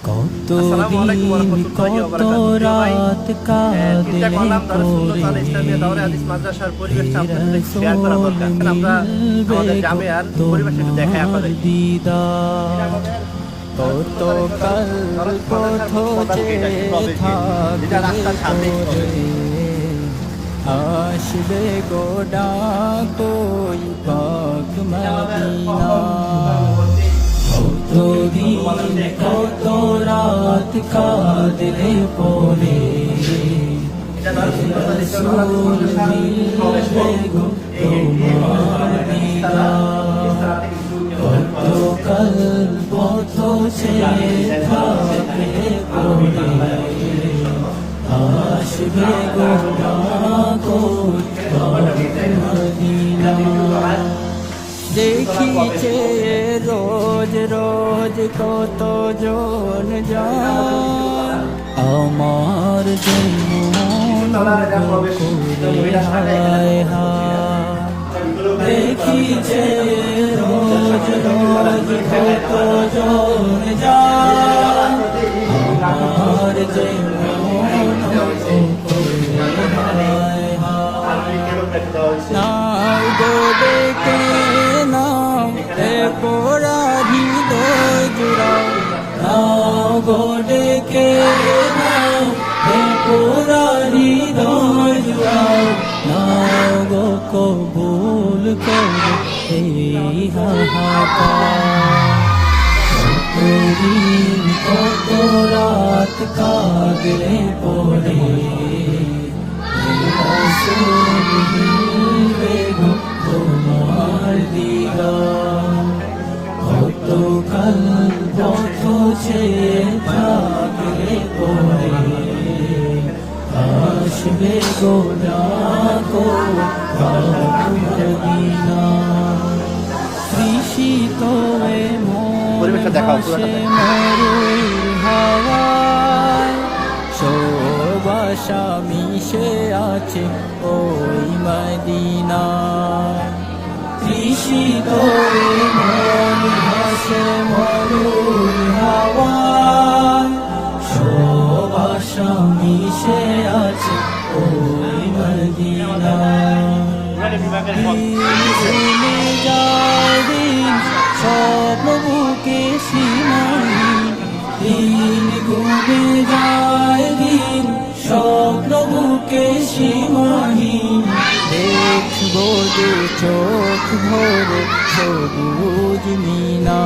আসসালামু আলাইকুম ওয়া রাহমাতুল্লাহি ওয়া বারাকাতুহু। ইসলামিয়া দাওরা হাদিস মাদ্রাসার পরিবেশটা আপনাদের শেয়ার করা দরকার। আমরা আমাদের জামিয়ার পরিবেশটা একটু দেখাই আপনাদের। কত কাল পথে যেটা রাস্তার সাথে আসবে গোডা কই পাক মদিনা। কত দিন কত রাত কাঁদলে পরে রসূল মিলবে গো তোমার দিদার। কত কাল পথ ছেড়ে থাকলে পরে আসবে গোডা কই পাক মদিনা। দেখিছে রোজ রোজ কত জন যায় আমার জন্য হায় হায়। দেখিছে রোজ রোজ কত জন যায় আমার জন্য হায় হায়। নাও গো ডেকে নাও এ পোড়ারি হৃদয় জুড়াও। নাও গো ডেকে নাও এ পোড়ারি হৃদয় জুড়াও। নাও গো কবুল করো এই হাহাকার। কতদিন কত রাত কাঁদলে পরে রসূল মিলবে গো তোমার দিদার। কত কাল পথ ছেড়ে থাকলে পরে আসবে গোডা কই পাক মদিনা। তৃষিত এ মন ভাসে মরুর হাওয়ায় সুবাসা মিশে আছে ওই মদিনা। তৃষিত এ মন ভাসে মরুর হাওয়ায় সুবাসা মিশে আছে ওই মদিনা। ভুলে যায় দিন স্বপ্ন বুকে সীমাহীন। দিন ঘুমে যায় দিন স্বপ্ন বুকে সীমাহীন। দেখবো যে চোখ ভরে সবুজ মিনা।